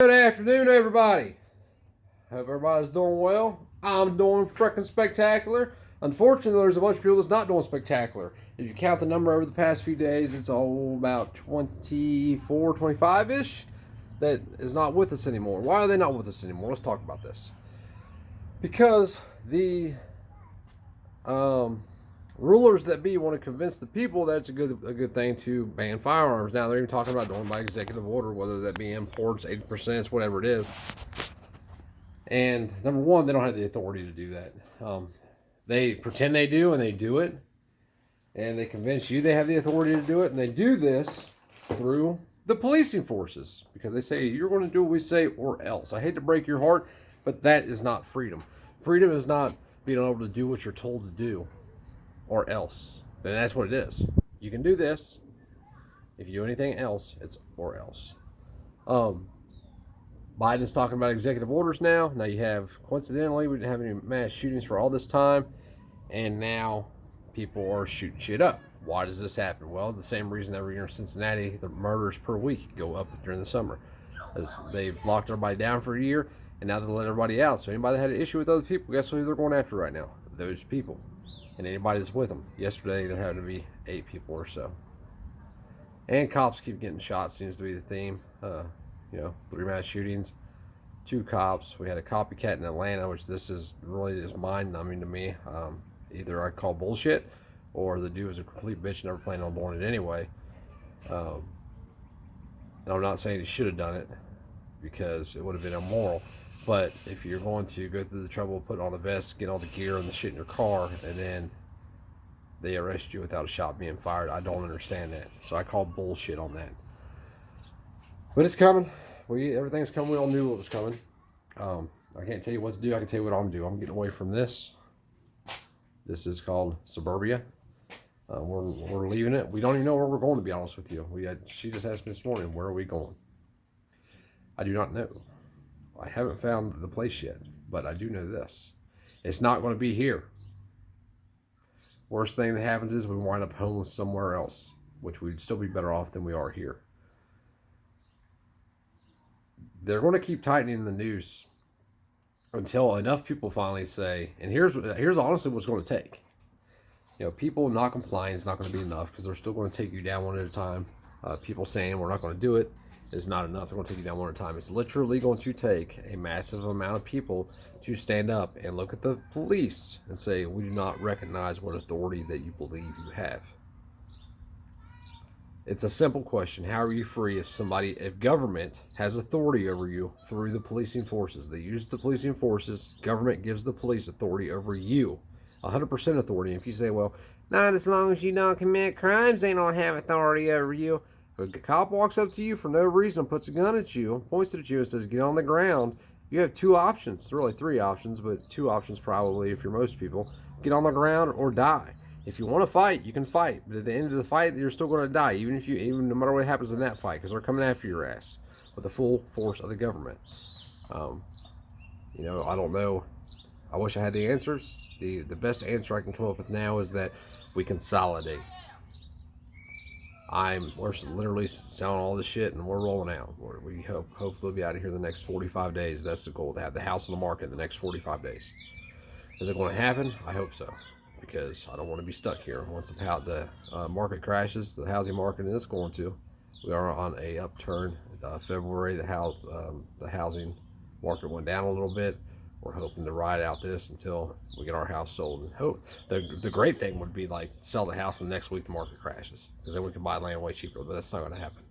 Good afternoon, everybody. Hope everybody's doing well. I'm doing freaking spectacular. Unfortunately, there's a bunch of people that's not doing spectacular. If you count the number over the past few days, it's all about 24, 25-ish that is not with us anymore. Why are they not with us anymore? Let's talk about this. Because the rulers that be want to convince the people that it's a good thing to ban firearms. Now they're even talking about doing by executive order, whether that be imports, 80%, whatever it is. And number one, they don't have the authority to do that. They pretend they do, and they do it, and they convince you they have the authority to do it, and they do this through the policing forces because they say you're going to do what we say or else. I hate to break your heart, but that is not freedom. Freedom is not being able to do what you're told to do or else. Then that's what it is. You can do this. If you do anything else, it's or else. Biden's talking about executive orders now. Now you have, coincidentally, we didn't have any mass shootings for all this time, and now people are shooting shit up. Why does this happen? Well, the same reason every year in Cincinnati, the murders per week go up during the summer. As they've locked everybody down for a year, and now they let everybody out. So anybody that had an issue with other people, guess who they're going after right now? Those people. And anybody that's with them. Yesterday, there had to be 8 people or so. And cops keep getting shot, seems to be the theme. 3 mass shootings, 2 cops. We had a copycat in Atlanta, which this is really just mind-numbing to me. Either I call bullshit, or the dude was a complete bitch, never planned on doing it anyway. And I'm not saying he should have done it, because it would have been immoral. But if you're going to go through the trouble of putting on a vest, get all the gear and the shit in your car, and then they arrest you without a shot being fired, I don't understand that. So I call bullshit on that. But it's coming. Everything's coming. We all knew what was coming. I can't tell you what to do. I can tell you what I'm going to do. I'm getting away from this. This is called suburbia. We're leaving it. We don't even know where we're going, to be honest with you. She just asked me this morning, where are we going? I do not know. I haven't found the place yet, but I do know this. It's not going to be here. Worst thing that happens is we wind up homeless somewhere else, which we'd still be better off than we are here. They're going to keep tightening the noose until enough people finally say, and here's honestly what's going to take. People not complying is not going to be enough, because they're still going to take you down one at a time. People saying we're not going to do it is not enough. They're going to take you down one at a time. It's literally going to take a massive amount of people to stand up and look at the police and say, we do not recognize what authority that you believe you have. It's a simple question. How are you free if government has authority over you through the policing forces? They use the policing forces. Government gives the police authority over you. 100% authority. If you say, well, not as long as you don't commit crimes, they don't have authority over you. If a cop walks up to you for no reason, puts a gun at you, points it at you, and says, get on the ground, you have 2 options. Really 3 options, but 2 options probably if you're most people. Get on the ground or die. If you want to fight, you can fight. But at the end of the fight, you're still going to die, even no matter what happens in that fight, because they're coming after your ass with the full force of the government. I don't know. I wish I had the answers. The best answer I can come up with now is that we consolidate. We're literally selling all this shit, and we're rolling out. We hopefully we'll be out of here the next 45 days. That's the goal, to have the house on the market in the next 45 days. Is it going to happen? I hope so, because I don't want to be stuck here. Once the market crashes, the housing market, and it's going to. We are on a upturn. February, the housing market went down a little bit. We're hoping to ride out this until we get our house sold. And hope the great thing would be like sell the house and the next week the market crashes, because then we can buy land way cheaper. But that's not going to happen.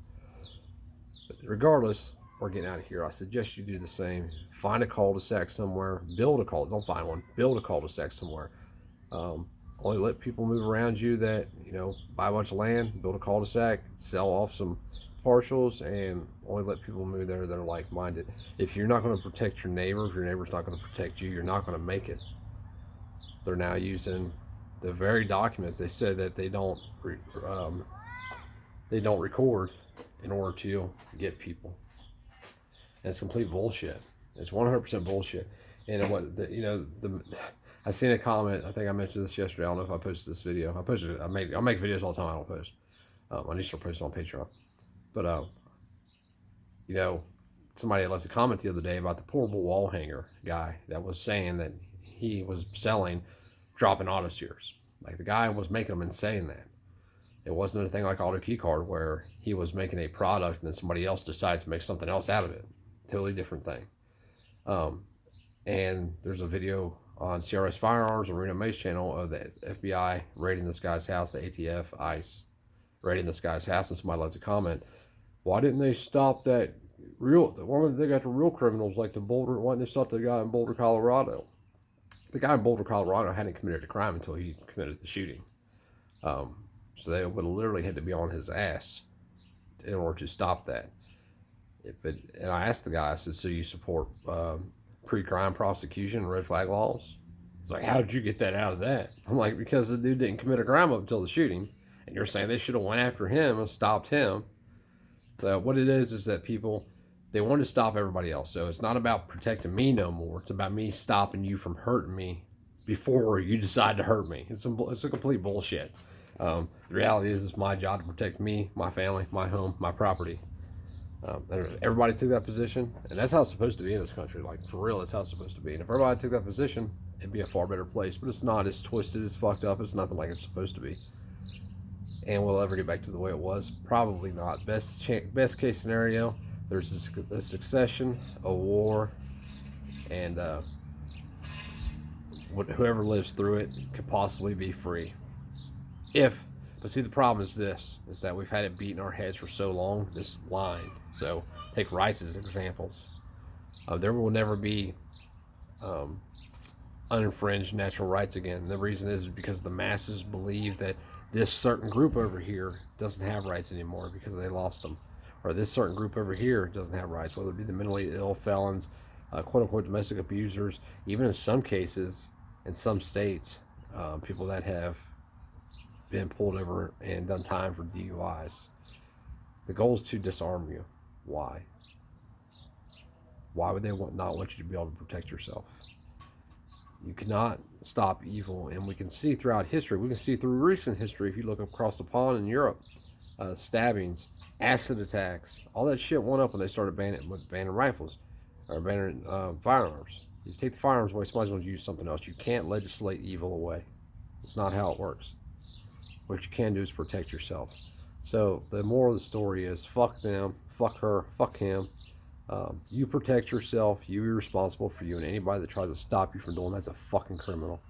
But regardless, we're getting out of here. I suggest you do the same. Find a cul-de-sac somewhere. Build a cul-de-sac. Don't find one. Build a cul-de-sac somewhere. Only let people move around you that buy a bunch of land, build a cul-de-sac, sell off some partials, and only let people move there that are like-minded. If you're not going to protect your neighbor, if your neighbor's not going to protect you, you're not going to make it. They're now using the very documents they said that they don't record in order to get people. And it's complete bullshit. It's 100% bullshit. And I seen a comment. I think I mentioned this yesterday. I don't know if I posted this video. I make videos all the time. I don't post. I need to start posting on Patreon. But somebody left a comment the other day about the portable wall hanger guy that was saying that he was selling drop-in auto steers. Like, the guy was making them and saying that. It wasn't anything like Auto Key Card where he was making a product and then somebody else decided to make something else out of it. Totally different thing. And there's a video on CRS Firearms and Reno Mace channel of the FBI raiding this guy's house, the ATF, ICE raiding this guy's house, and somebody left a comment, why didn't they stop that they got the real criminals like why didn't they stop the guy in Boulder, Colorado? The guy in Boulder, Colorado hadn't committed a crime until he committed the shooting. So they would have literally had to be on his ass in order to stop that. And I asked the guy, I said, so you support pre-crime prosecution and red flag laws? He's like, how did you get that out of that? I'm like, because the dude didn't commit a crime up until the shooting. And you're saying they should have went after him and stopped him. So what it is that people, they want to stop everybody else. So it's not about protecting me no more. It's about me stopping you from hurting me before you decide to hurt me. It's a complete bullshit. The reality is it's my job to protect me, my family, my home, my property. Everybody took that position, and that's how it's supposed to be in this country. Like, for real, that's how it's supposed to be. And if everybody took that position, it'd be a far better place. But it's not. It's twisted. It's fucked up. It's nothing like it's supposed to be. And will ever get back to the way it was? Probably not. Best case scenario, there's a succession, a war, and whoever lives through it could possibly be free. But see, the problem is is that we've had it beat in our heads for so long, this line. So take rights as examples. There will never be uninfringed natural rights again. The reason is because the masses believe that this certain group over here doesn't have rights anymore because they lost them. Or this certain group over here doesn't have rights, whether it be the mentally ill, felons, quote-unquote domestic abusers, even in some cases, in some states, people that have been pulled over and done time for DUIs. The goal is to disarm you. Why? Why would they not want you to be able to protect yourself? You cannot stop evil, and we can see throughout history. We can see through recent history. If you look across the pond in Europe, stabbings, acid attacks, all that shit went up when they started banning rifles or banning firearms. You take the firearms away, somebody's going to use something else. You can't legislate evil away. It's not how it works. What you can do is protect yourself. So the moral of the story is fuck them, fuck her, fuck him. You protect yourself. You be responsible for you, and anybody that tries to stop you from doing that's a fucking criminal.